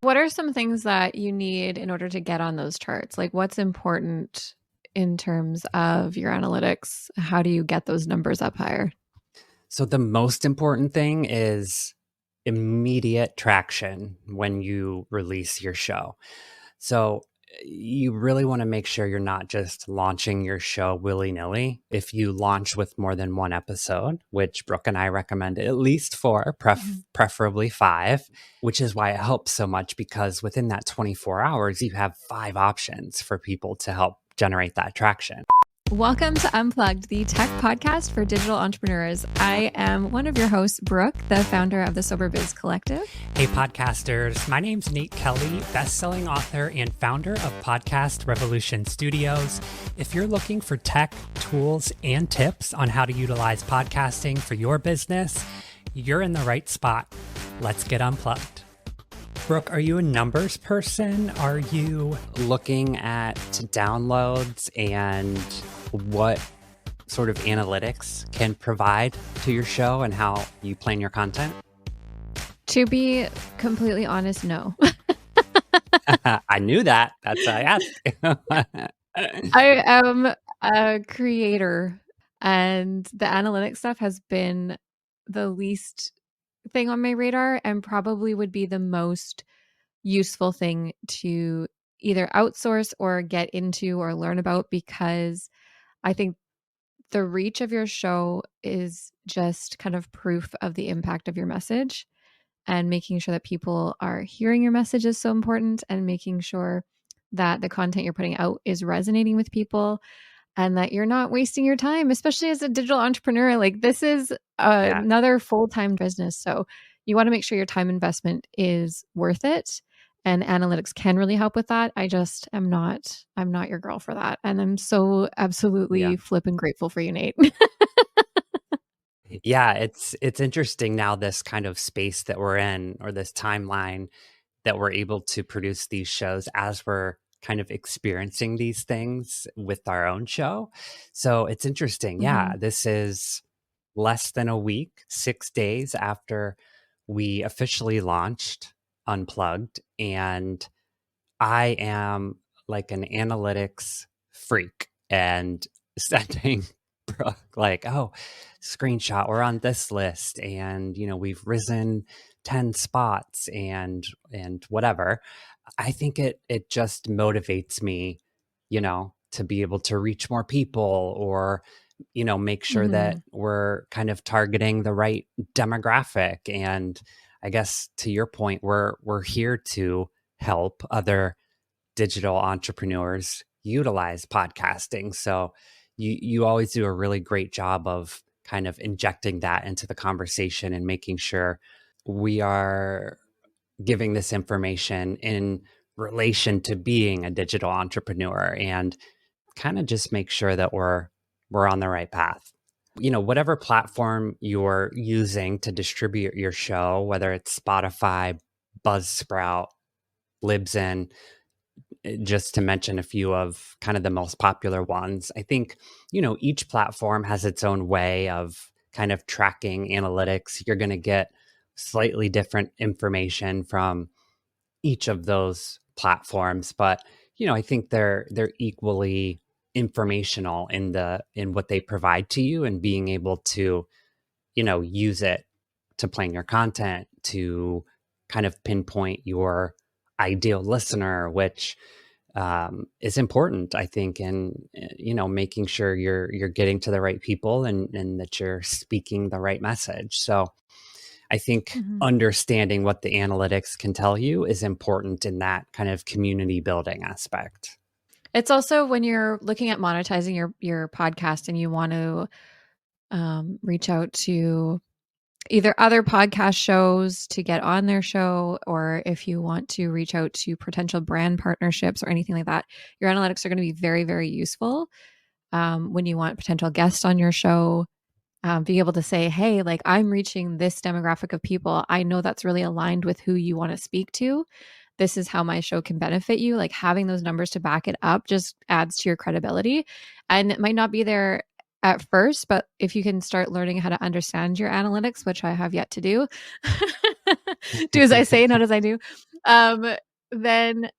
What are some things that you need in order to get on those charts? Like what's important in terms of your analytics? How do you get those numbers up higher? So the most important thing is immediate traction when you release your show. So you really want to make sure you're not just launching your show willy-nilly. If you launch with more than one episode, which Brooke and I recommend at least 4, preferably 5, which is why it helps so much, because within that 24 hours, you have 5 options for people to help generate that traction. Welcome to Unplugged, the tech podcast for digital entrepreneurs. I am one of your hosts, Brooke, the founder of the Sober Biz Collective. Hey, podcasters. My name's Nate Kelly, best-selling author and founder of Podcast Revolution Studios. If you're looking for tech, tools, and tips on how to utilize podcasting for your business, you're in the right spot. Let's get unplugged. Brooke, are you a numbers person? Are you looking at downloads and what sort of analytics can provide to your show and how you plan your content? To be completely honest, no. I knew that. That's why I asked. I am a creator, and the analytics stuff has been the least thing on my radar and probably would be the most useful thing to either outsource or get into or learn about, because I think the reach of your show is just kind of proof of the impact of your message, and making sure that people are hearing your message is so important, and making sure that the content you're putting out is resonating with people and that you're not wasting your time, especially as a digital entrepreneur. Like this is another full-time business. So you want to make sure your time investment is worth it. And analytics can really help with that. I'm not your girl for that. And I'm so absolutely flipping grateful for you, Nate. Yeah, it's interesting now, this kind of space that we're in, or this timeline that we're able to produce these shows as we're kind of experiencing these things with our own show. So it's interesting. Yeah, this is less than a week, 6 days after we officially launched Unplugged. And I am like an analytics freak and sending Brooke like, oh, screenshot, we're on this list, and we've risen 10 spots and whatever. I think it just motivates me, to be able to reach more people, or make sure that we're kind of targeting the right demographic. And I guess to your point, we're here to help other digital entrepreneurs utilize podcasting. So you always do a really great job of kind of injecting that into the conversation and making sure we are giving this information in relation to being a digital entrepreneur, and kind of just make sure that we're on the right path. Whatever platform you're using to distribute your show, whether it's Spotify, Buzzsprout, Libsyn, just to mention a few of kind of the most popular ones. I think, each platform has its own way of kind of tracking analytics. You're going to get slightly different information from each of those platforms, but I think they're equally informational in what they provide to you, and being able to use it to plan your content, to kind of pinpoint your ideal listener, which is important, I think, in making sure you're getting to the right people, and that you're speaking the right message. So I think understanding what the analytics can tell you is important in that kind of community building aspect. It's also when you're looking at monetizing your podcast and you want to reach out to either other podcast shows to get on their show, or if you want to reach out to potential brand partnerships or anything like that, your analytics are going to be very, very useful when you want potential guests on your show. Being able to say, hey, like I'm reaching this demographic of people. I know that's really aligned with who you want to speak to. This is how my show can benefit you. Like having those numbers to back it up just adds to your credibility. And it might not be there at first, but if you can start learning how to understand your analytics, which I have yet to do, do as I say, not as I do, um, then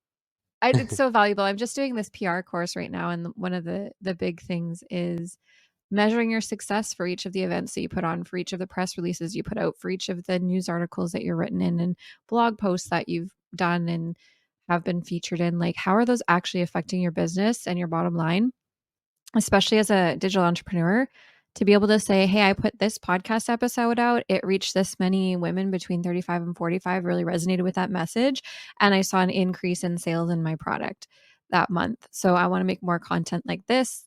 it's so valuable. I'm just doing this PR course right now, and one of the big things is measuring your success for each of the events that you put on, for each of the press releases you put out, for each of the news articles that you're written in, and blog posts that you've done and have been featured in. Like, how are those actually affecting your business and your bottom line, especially as a digital entrepreneur? To be able to say, hey, I put this podcast episode out, it reached this many women between 35 and 45, really resonated with that message, and I saw an increase in sales in my product that month. So I want to make more content like this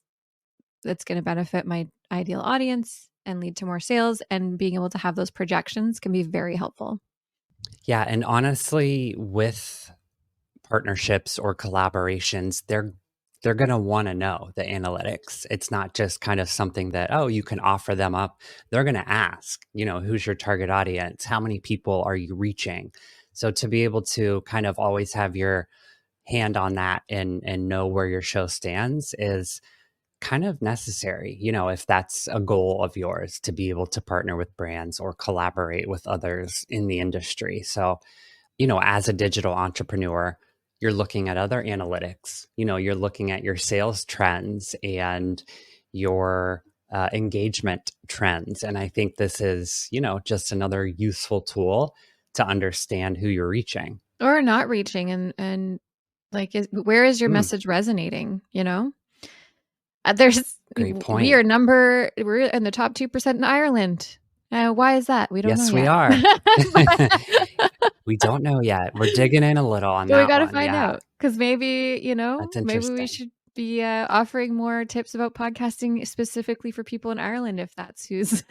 that's going to benefit my ideal audience and lead to more sales. And being able to have those projections can be very helpful. Yeah. And honestly, with partnerships or collaborations, they're going to want to know the analytics. It's not just kind of something that, oh, you can offer them up. They're going to ask, who's your target audience? How many people are you reaching? So to be able to kind of always have your hand on that and know where your show stands is kind of necessary, if that's a goal of yours, to be able to partner with brands or collaborate with others in the industry. So, as a digital entrepreneur, you're looking at other analytics, you're looking at your sales trends and your engagement trends. And I think this is, just another useful tool to understand who you're reaching. Or not reaching, and like, where is your Mm, message resonating? great We point. are we're in the top 2% in Ireland. Why is that? We don't know Yes, we yet. are. We don't know yet. We're digging in a little on So we that got to one. find Yeah, out, because maybe, that's maybe we interesting. should be offering more tips about podcasting specifically for people in Ireland, if that's who's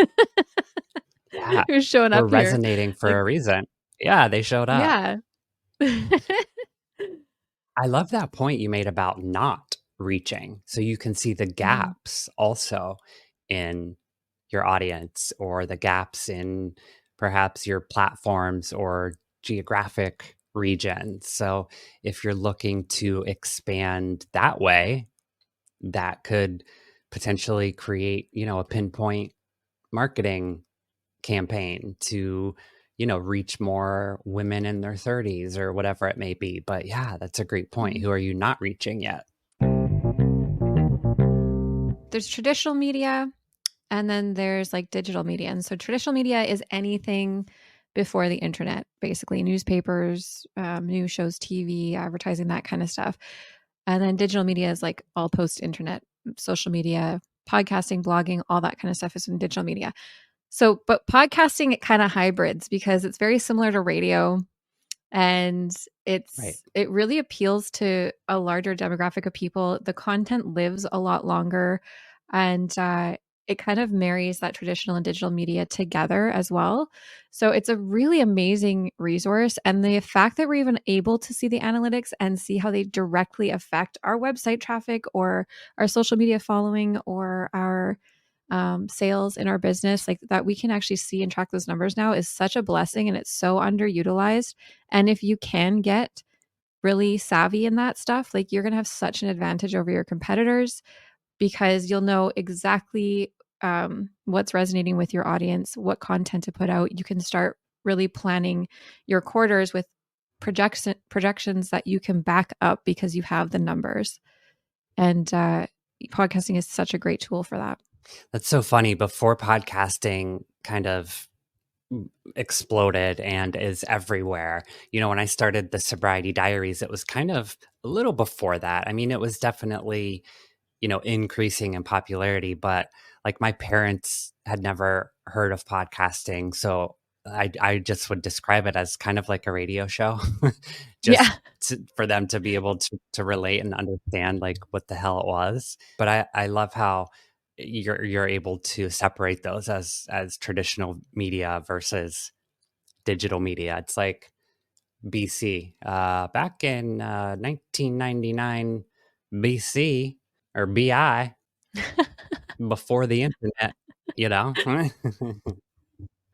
Yeah, who's showing we're up here. resonating for Like, a reason. Yeah, they showed up. yeah. I love that point you made about not reaching. So you can see the Mm. gaps also in your audience or the gaps in perhaps your platforms or geographic regions. So if you're looking to expand that way, that could potentially create, a pinpoint marketing campaign to, reach more women in their 30s or whatever it may be. But yeah, that's a great point. Mhm. Who are you not reaching yet? There's traditional media, and then there's like digital media. And so traditional media is anything before the internet, basically newspapers, news shows, TV, advertising, that kind of stuff. And then digital media is like all post internet, social media, podcasting, blogging, all that kind of stuff is in digital media. So, but podcasting, it kind of hybrids because it's very similar to radio, and Right. it really appeals to a larger demographic of people. The content lives a lot longer, and it kind of marries that traditional and digital media together as well. So it's a really amazing resource, and the fact that we're even able to see the analytics and see how they directly affect our website traffic or our social media following or our sales in our business, like that we can actually see and track those numbers now, is such a blessing, and it's so underutilized. And if you can get really savvy in that stuff, like, you're going to have such an advantage over your competitors, because you'll know exactly what's resonating with your audience, what content to put out. You can start really planning your quarters with projections that you can back up because you have the numbers. And podcasting is such a great tool for that. That's so funny. Before podcasting kind of exploded and is everywhere, when I started the Sobriety Diaries, it was kind of a little before that. I mean, it was definitely, increasing in popularity, but like my parents had never heard of podcasting. So I just would describe it as kind of like a radio show, just Yeah. for them to be able to relate and understand like what the hell it was. But I love how you're able to separate those as traditional media versus digital media. It's like BC, back in 1999 BC or BI, before the internet, you know?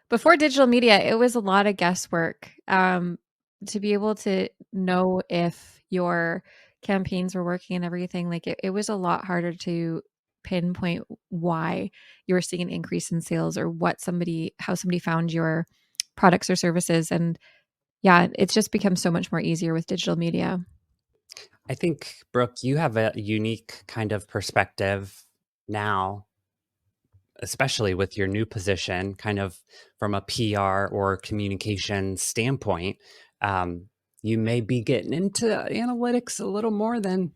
Before digital media, it was a lot of guesswork. To be able to know if your campaigns were working and everything, like, it was a lot harder to pinpoint why you were seeing an increase in sales, or how somebody found your products or services. And yeah, it's just become so much more easier with digital media. I think, Brooke, you have a unique kind of perspective now, especially with your new position, kind of from a PR or communication standpoint. You may be getting into analytics a little more than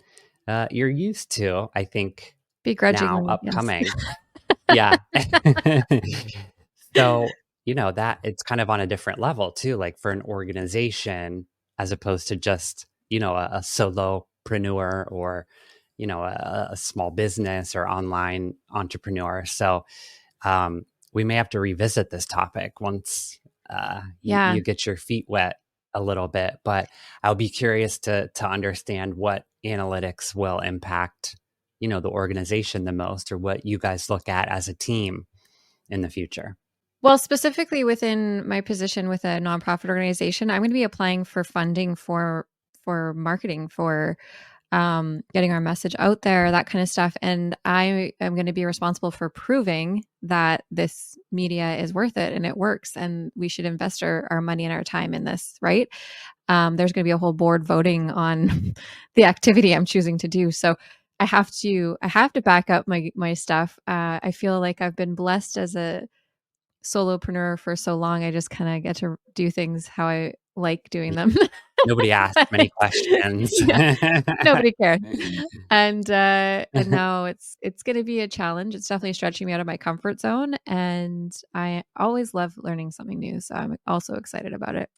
you're used to, I think, now Begrudgingly, yes. upcoming. Yeah. So, that it's kind of on a different level too, like for an organization, as opposed to just, a solopreneur or, a small business or online entrepreneur. So, we may have to revisit this topic once Yeah. you get your feet wet a little bit, but I'll be curious to understand what analytics will impact, the organization the most, or what you guys look at as a team in the future. Well, specifically within my position with a nonprofit organization, I'm going to be applying for funding for marketing, for getting our message out there, that kind of stuff. And I am going to be responsible for proving that this media is worth it and it works, and we should invest our money and our time in this, right? There's going to be a whole board voting on the activity I'm choosing to do. So I have to back up my stuff. I feel like I've been blessed as a solopreneur for so long. I just kind of get to do things how I like doing them. Nobody asked many questions. Yeah, nobody cared. And now it's going to be a challenge. It's definitely stretching me out of my comfort zone, and I always love learning something new. So I'm also excited about it.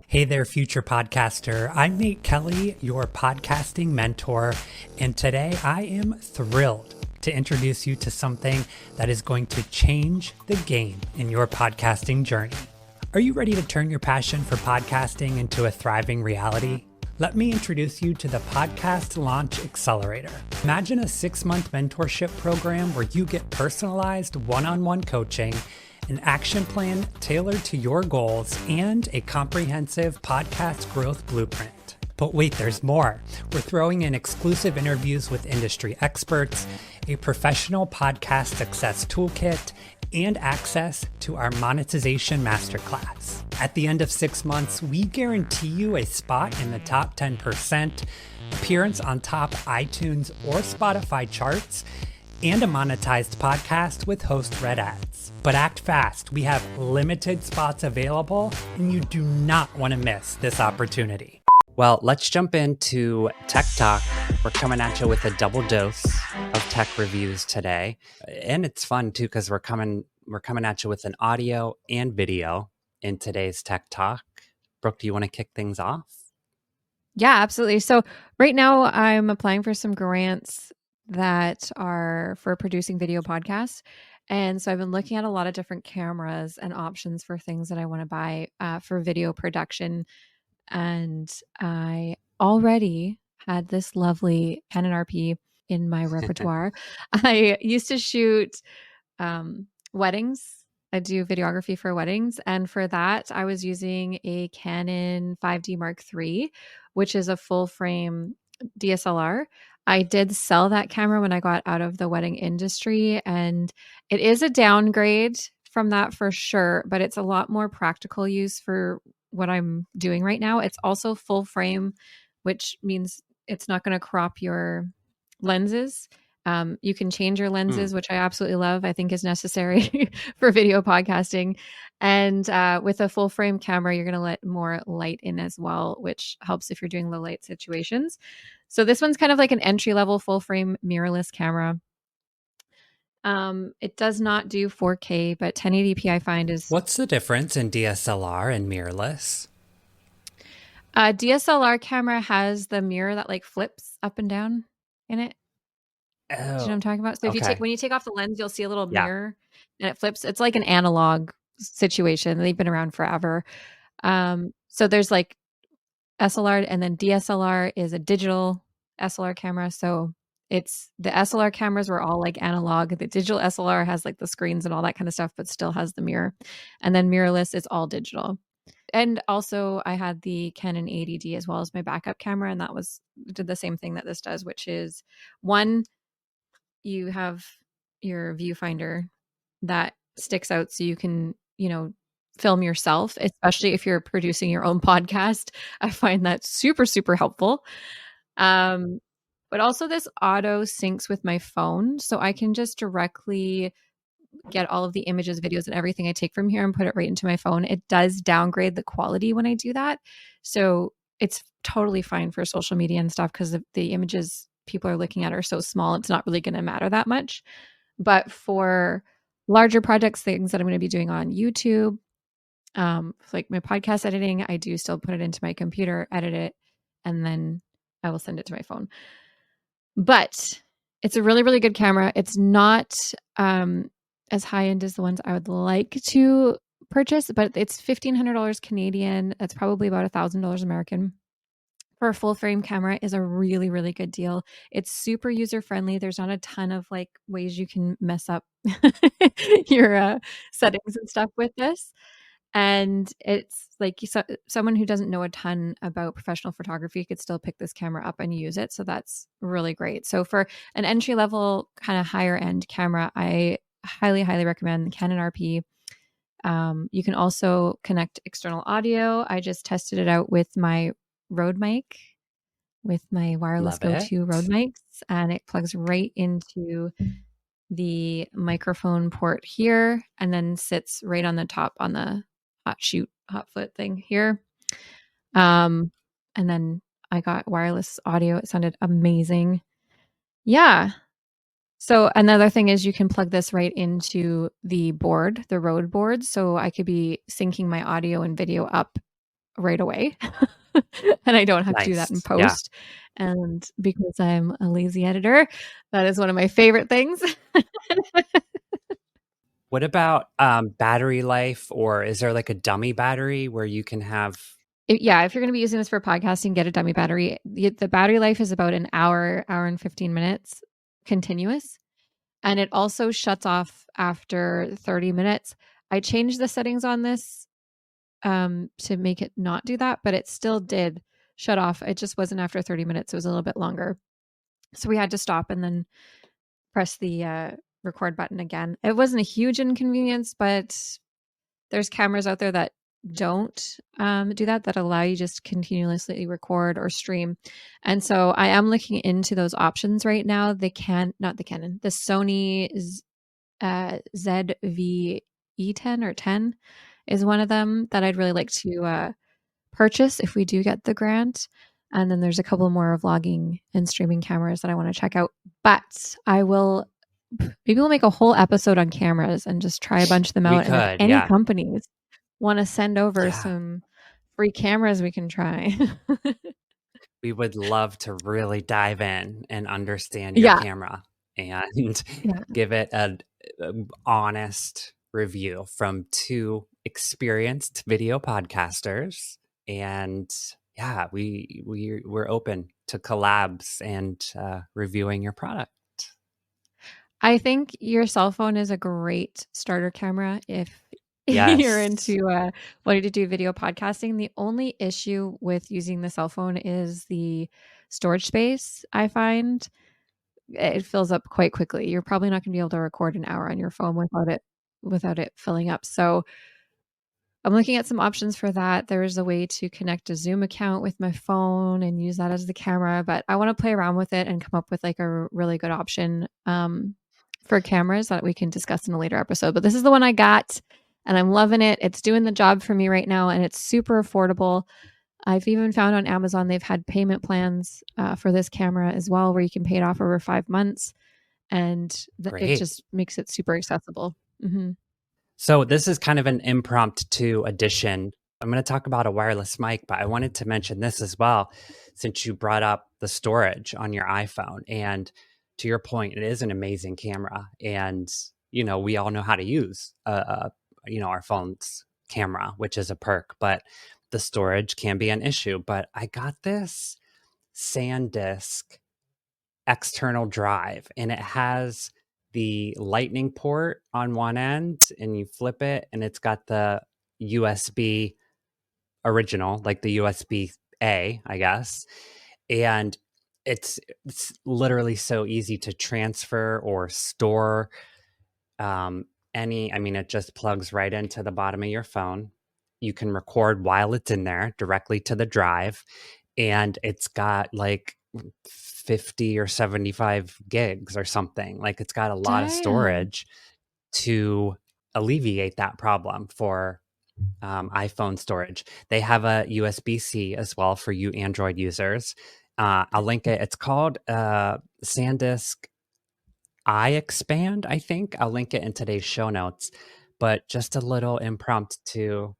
Hey there, future podcaster. I'm Nate Kelly, your podcasting mentor, and today I am thrilled to introduce you to something that is going to change the game in your podcasting journey. Are you ready to turn your passion for podcasting into a thriving reality? Let me introduce you to the Podcast Launch Accelerator. Imagine a 6-month mentorship program where you get personalized one-on-one coaching, an action plan tailored to your goals, and a comprehensive podcast growth blueprint. But wait, there's more. We're throwing in exclusive interviews with industry experts, a professional podcast success toolkit, and access to our monetization masterclass. At the end of 6 months, we guarantee you a spot in the top 10%, appearance on top iTunes or Spotify charts, and a monetized podcast with host-read ads. But act fast. We have limited spots available, and you do not want to miss this opportunity. Well, let's jump into Tech Talk. We're coming at you with a double dose of tech reviews today. And it's fun too, because we're coming at you with an audio and video in today's Tech Talk. Brooke, do you want to kick things off? Yeah, absolutely. So right now I'm applying for some grants that are for producing video podcasts. And so I've been looking at a lot of different cameras and options for things that I want to buy for video production. And I already had this lovely Canon RP in my repertoire. I used to shoot weddings. I do videography for weddings. And for that, I was using a Canon 5D Mark III, which is a full frame DSLR. I did sell that camera when I got out of the wedding industry, and it is a downgrade from that for sure, but it's a lot more practical use for what I'm doing right now. It's also full frame, which means it's not going to crop your lenses. You can change your lenses, which I absolutely love. I think is necessary for video podcasting. And with a full frame camera, you're going to let more light in as well, which helps if you're doing low light situations. So this one's kind of like an entry level full frame mirrorless camera. It does not do 4K, but 1080p I find is... What's the difference in DSLR and mirrorless? DSLR camera has the mirror that like flips up and down in it. Do you know what I'm talking about? So if you when you take off the lens, you'll see a little mirror and it flips. It's like an analog situation. They've been around forever. So there's like SLR, and then DSLR is a digital SLR camera. So it's the SLR cameras were all like analog. The digital SLR has like the screens and all that kind of stuff, but still has the mirror. And then mirrorless is all digital. And also I had the Canon 80D as well as my backup camera, and that did the same thing that this does, which is one, you have your viewfinder that sticks out so you can, film yourself, especially if you're producing your own podcast. I find that super, super helpful. But also this auto syncs with my phone, so I can just directly get all of the images, videos, and everything I take from here and put it right into my phone. It does downgrade the quality when I do that. So it's totally fine for social media and stuff because the images people are looking at are so small, it's not really going to matter that much. But for larger projects, things that I'm going to be doing on YouTube, like my podcast editing, I do still put it into my computer, edit it, and then I will send it to my phone. But it's a really, really good camera. It's not as high end as the ones I would like to purchase, but it's $1,500 Canadian. That's probably about $1,000 American. For a full frame camera is a really, really good deal. It's super user friendly. There's not a ton of like ways you can mess up your settings and stuff with this. And it's like someone who doesn't know a ton about professional photography could still pick this camera up and use it. So that's really great. So for an entry level kind of higher end camera, I highly, highly recommend the Canon RP. You can also connect external audio. I just tested it out with my Rode mic, with my wireless Love it. go-to Rode mics, and it plugs right into the microphone port here and then sits right on the top on the hot foot thing here. And then I got wireless audio. It sounded amazing. Yeah. So another thing is you can plug this right into the board, the Rode board. So I could be syncing my audio and video up right away. And I don't have to do that in Nice. Yeah. post. And because I'm a lazy editor, that is one of my favorite things. What about battery life, or is there like a dummy battery where you can have? If you're going to be using this for podcasting, get a dummy battery. The battery life is about an hour and 15 minutes continuous. And it also shuts off after 30 minutes. I changed the settings on this to make it not do that, but it still did shut off. It just wasn't after 30 minutes. It was a little bit longer. So we had to stop and then press the record button again. It wasn't a huge inconvenience, but there's cameras out there that don't do that allow you just continuously record or stream. And so I am looking into those options right now. The Sony ZV-E10 or 10 is one of them that I'd really like to purchase if we do get the grant. And then there's a couple more vlogging and streaming cameras that I want to check out. But maybe we'll make a whole episode on cameras and just try a bunch of them out. And if any companies want to send over some free cameras, we can try. We would love to really dive in and understand your camera and give it an honest review from two experienced video podcasters. And we're open to collabs and reviewing your product. I think your cell phone is a great starter camera if you're into wanting to do video podcasting. The only issue with using the cell phone is the storage space. I find it fills up quite quickly. You're probably not going to be able to record an hour on your phone without it filling up. So I'm looking at some options for that. There is a way to connect a Zoom account with my phone and use that as the camera, but I want to play around with it and come up with like a really good option for cameras that we can discuss in a later episode. But this is the one I got and I'm loving it. It's doing the job for me right now and it's super affordable. I've even found on Amazon they've had payment plans for this camera as well, where you can pay it off over 5 months, and it just makes it super accessible. Mm-hmm. So this is kind of an impromptu addition. I'm going to talk about a wireless mic, but I wanted to mention this as well, since you brought up the storage on your iPhone. And to your point, it is an amazing camera. And, we all know how to use, our phone's camera, which is a perk, but the storage can be an issue. But I got this SanDisk external drive, and it has the lightning port on one end, and you flip it and it's got the USB original, like the USB A, I guess. And it's literally so easy to transfer or store it just plugs right into the bottom of your phone. You can record while it's in there directly to the drive, and it's got like 50 or 75 gigs or something. Like, it's got a lot of Damn. storage to alleviate that problem for iPhone storage. They have a USB-C as well for you Android users. I'll link it. It's called SanDisk iExpand, I think. I'll link it in today's show notes. But just a little impromptu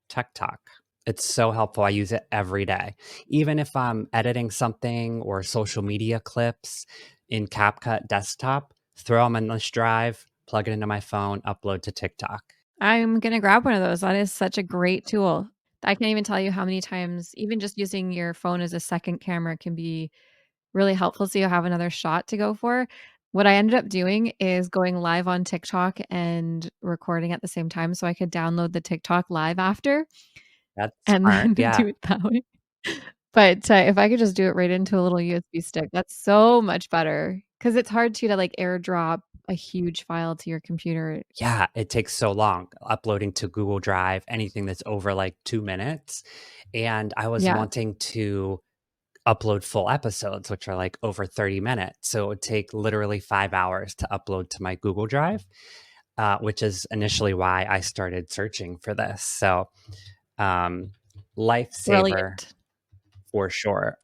tech talk. It's so helpful. I use it every day. Even if I'm editing something or social media clips in CapCut desktop, throw them in this drive, plug it into my phone, upload to TikTok. I'm gonna grab one of those. That is such a great tool. I can't even tell you how many times even just using your phone as a second camera can be really helpful so you have another shot to go for. What I ended up doing is going live on TikTok and recording at the same time so I could download the TikTok live after That's and smart. then Yeah. do it that way. But, if I could just do it right into a little USB stick, that's so much better because it's hard to like airdrop a huge file to your computer. Yeah, it takes so long uploading to Google Drive, anything that's over like 2 minutes. And I was Yeah, wanting to upload full episodes, which are like over 30 minutes. So it would take literally 5 hours to upload to my Google Drive, which is initially why I started searching for this. So, um, lifesaver brilliant. for sure.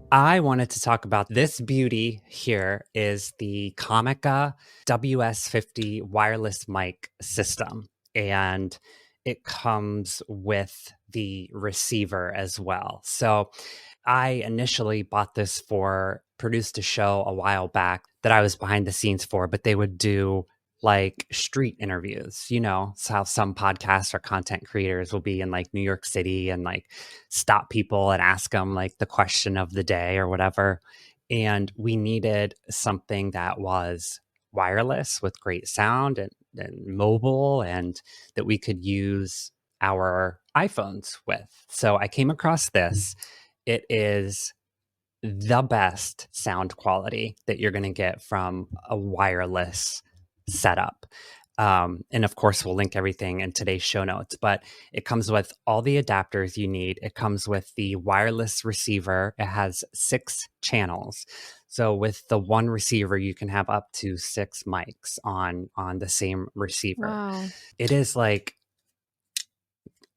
I wanted to talk about this beauty here is the Comica WS50 wireless mic system. And it comes with the receiver as well. So I initially bought this produced a show a while back that I was behind the scenes for, but they would do like street interviews, so how some podcasts or content creators will be in like New York City and like stop people and ask them like the question of the day or whatever. And we needed something that was wireless with great sound and mobile and that we could use our iPhones with. So I came across this. It is the best sound quality that you're going to get from a wireless setup. And of course, we'll link everything in today's show notes, but it comes with all the adapters you need. It comes with the wireless receiver. It has 6 channels. So with the one receiver, you can have up to 6 mics on the same receiver. Wow. It is like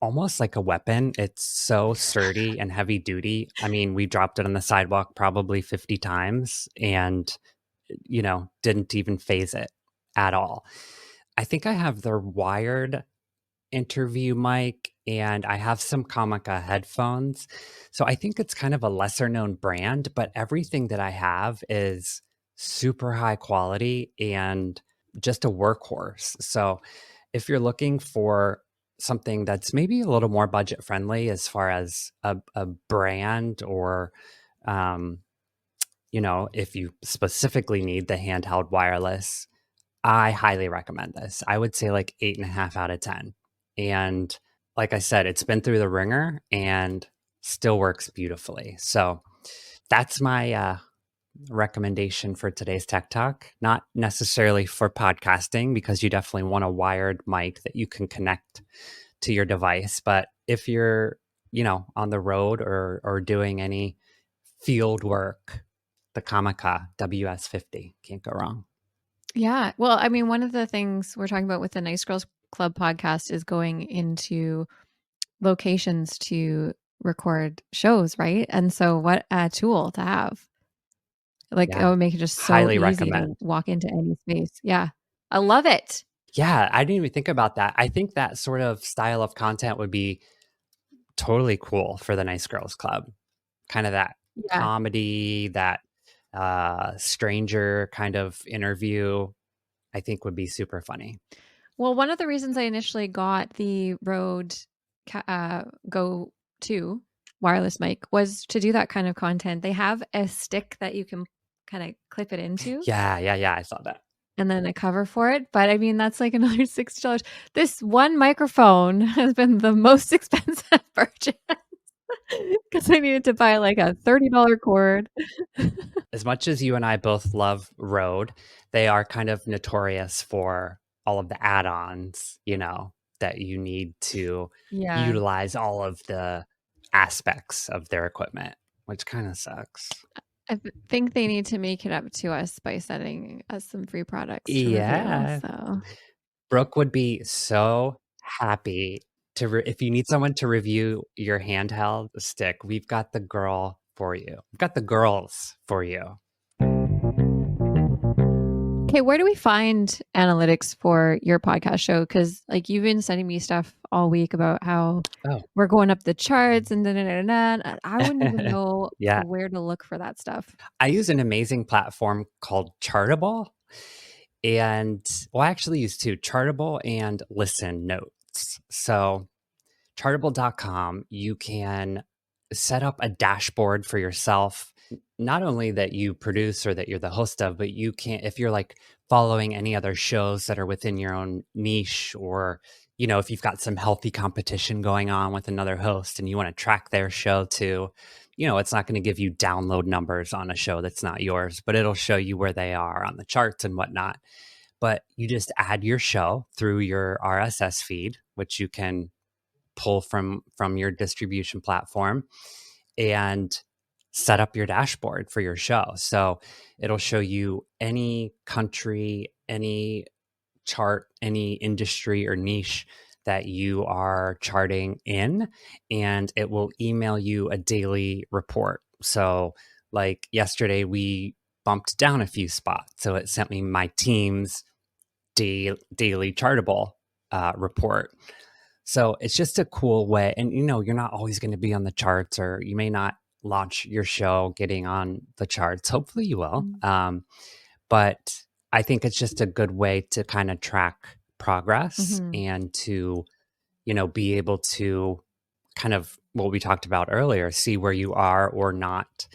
almost like a weapon. It's so sturdy and heavy duty. I mean, we dropped it on the sidewalk probably 50 times and, didn't even phase it at all. I think I have the wired interview mic and I have some Comica headphones. So I think it's kind of a lesser known brand, but everything that I have is super high quality and just a workhorse. So if you're looking for something that's maybe a little more budget friendly as far as a brand or, if you specifically need the handheld wireless, I highly recommend this. I would say like 8.5 out of 10. And like I said, it's been through the ringer and still works beautifully. So that's my recommendation for today's Tech Talk. Not necessarily for podcasting, because you definitely want a wired mic that you can connect to your device. But if you're, on the road or doing any field work, the Comica WS50 can't go wrong. Yeah. Well, I mean, one of the things we're talking about with the Nice Girls Club podcast is going into locations to record shows, right? And so what a tool to have. Like, it Yeah, would make it just so highly easy to recommend. walk into any space. Yeah. I love it. Yeah, I didn't even think about that. I think that sort of style of content would be totally cool for the Nice Girls Club. Kind of that Yeah. comedy, that stranger kind of interview, I think would be super funny. Well, one of the reasons I initially got the Rode Go 2 wireless mic was to do that kind of content. They have a stick that you can kind of clip it into Yeah, I saw that. and then a cover for it. But I mean, that's like another $60. This one microphone has been the most expensive purchase because I needed to buy like a $30 cord. as much as you and I both love Rode, they are kind of notorious for all of the add-ons, that you need to Yeah. utilize all of the aspects of their equipment, which kind of sucks. I think they need to make it up to us by sending us some free products to review. Yeah. So, Brooke would be so happy if you need someone to review your handheld stick, we've got the girl for you. We've got the girls for you. okay, where do we find analytics for your podcast show? Because like you've been sending me stuff all week about how Oh. we're going up the charts and I wouldn't even know Yeah. where to look for that stuff. I use an amazing platform called Chartable. And I actually use two, Chartable and Listen Notes. So chartable.com, you can set up a dashboard for yourself, not only that you produce or that you're the host of, but you can, if you're like following any other shows that are within your own niche, or if you've got some healthy competition going on with another host and you want to track their show too, it's not going to give you download numbers on a show that's not yours, but it'll show you where they are on the charts and whatnot. But you just add your show through your RSS feed, which you can pull from your distribution platform, and set up your dashboard for your show. So it'll show you any country, any chart, any industry or niche that you are charting in, and it will email you a daily report. So like yesterday, we bumped down a few spots. So it sent me my team's daily chartable report. So it's just a cool way. And, you're not always going to be on the charts, or you may not launch your show getting on the charts. Hopefully you will. But I think it's just a good way to kind of track progress and to, be able to kind of what we talked about earlier, see where you are or not,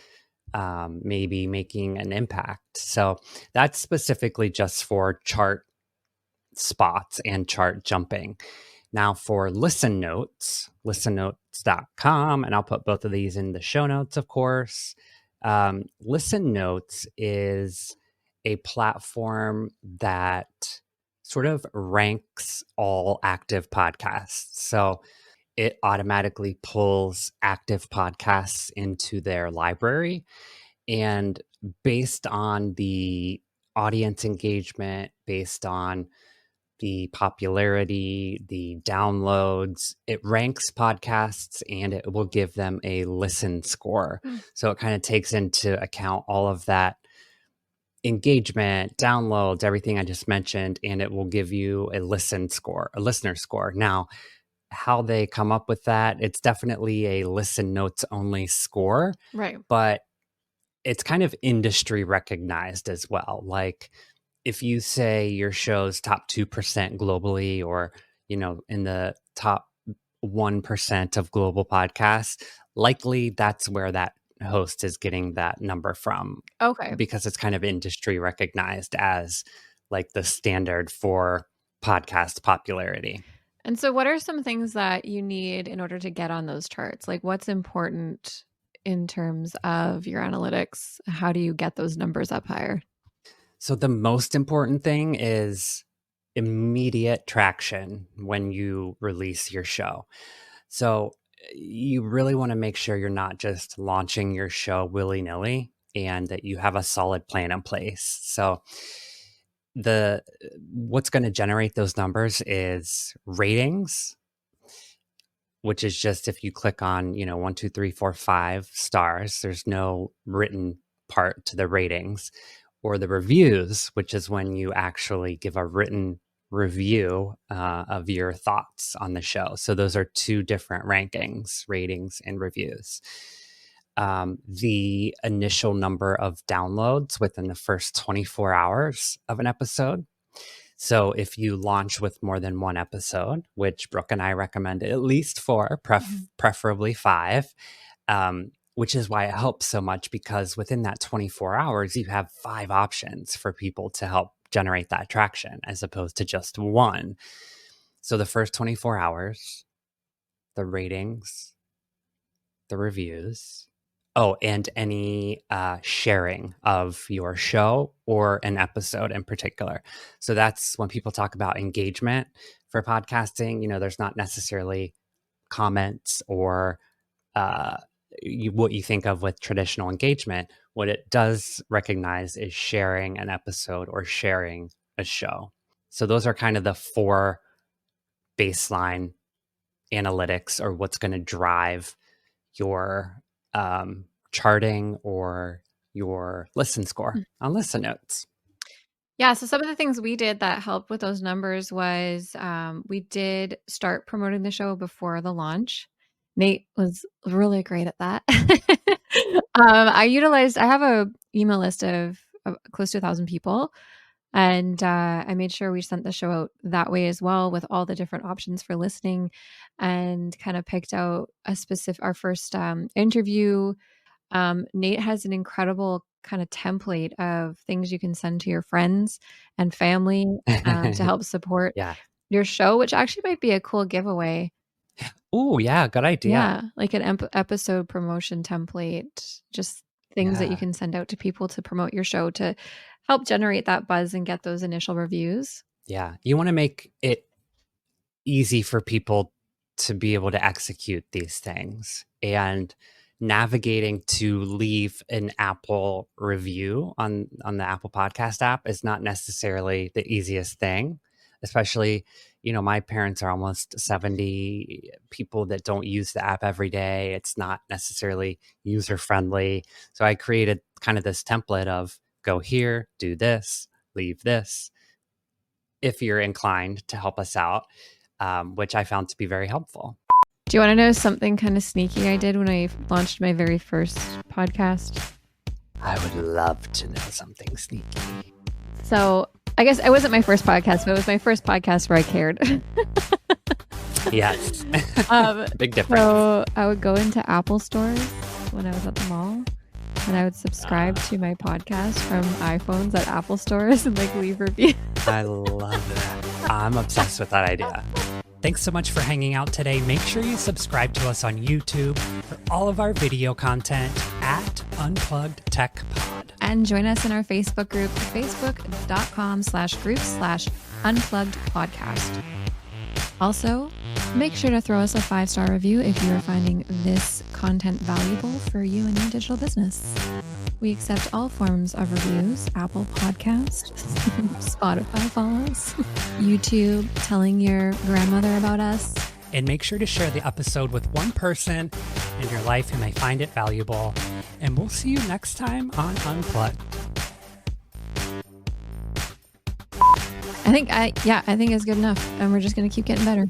maybe making an impact. So that's specifically just for chart spots and chart jumping. Now for Listen Notes, listennotes.com, and I'll put both of these in the show notes, of course. Listen Notes is a platform that sort of ranks all active podcasts. So it automatically pulls active podcasts into their library. And based on the audience engagement, based on the popularity, the downloads, it ranks podcasts and it will give them a listen score. So it kind of takes into account all of that engagement, downloads, everything I just mentioned, and it will give you a listener score. Now, how they come up with that, it's definitely a Listen Notes only score, Right. but it's kind of industry recognized as well. Like if you say your show's top 2% globally, or, in the top 1% of global podcasts, likely that's where that host is getting that number from. Okay. Because it's kind of industry recognized as like the standard for podcast popularity. And so what are some things that you need in order to get on those charts? Like what's important in terms of your analytics? How do you get those numbers up higher? So the most important thing is immediate traction when you release your show. So you really want to make sure you're not just launching your show willy-nilly, and that you have a solid plan in place. So what's going to generate those numbers is ratings, which is just if you click on, 1, 2, 3, 4, 5 stars, there's no written part to the ratings, or the reviews, which is when you actually give a written review of your thoughts on the show. So those are two different rankings, ratings and reviews. The initial number of downloads within the first 24 hours of an episode. So if you launch with more than one episode, which Brooke and I recommend at least 4, preferably 5, which is why it helps so much, because within that 24 hours, you have 5 options for people to help generate that traction as opposed to just one. So the first 24 hours, the ratings, the reviews, Oh, and any sharing of your show or an episode in particular. So that's when people talk about engagement for podcasting. There's not necessarily comments or what you think of with traditional engagement. What it does recognize is sharing an episode or sharing a show. So those are kind of the 4 baseline analytics, or what's going to drive your charting or your listen score on Listen Notes. Yeah, so some of the things we did that helped with those numbers was we did start promoting the show before the launch. Nate was really great at that. I have a email list of close to 1,000 people, and I made sure we sent the show out that way as well, with all the different options for listening, and kind of picked out our first interview. Nate has an incredible kind of template of things you can send to your friends and family to help support Yeah. your show, which actually might be a cool giveaway. Oh, yeah. Good idea. Yeah, like an episode promotion template, just things that you can send out to people to promote your show to help generate that buzz and get those initial reviews. Yeah. You want to make it easy for people to be able to execute these things, and navigating to leave an Apple review on the Apple Podcast app is not necessarily the easiest thing, especially, my parents are almost 70, people that don't use the app every day. It's not necessarily user friendly. So I created kind of this template of go here, do this, leave this, if you're inclined to help us out, which I found to be very helpful. Do you want to know something kind of sneaky I did when I launched my very first podcast? I would love to know something sneaky. So I guess it wasn't my first podcast, but it was my first podcast where I cared. Yes. Big difference. So I would go into Apple stores when I was at the mall, and I would subscribe to my podcast from iPhones at Apple stores and leave reviews. I love that. I'm obsessed with that idea. Thanks so much for hanging out today. Make sure you subscribe to us on YouTube for all of our video content at Unplugged Tech Pod. And join us in our Facebook group, facebook.com/group/unplugged podcast. Also, make sure to throw us a 5-star review if you are finding this content valuable for you and your digital business. We accept all forms of reviews: Apple Podcast, Spotify follows, YouTube, telling your grandmother about us. And make sure to share the episode with one person in your life who may find it valuable. And we'll see you next time on Unplugged. I think it's good enough, and we're just going to keep getting better.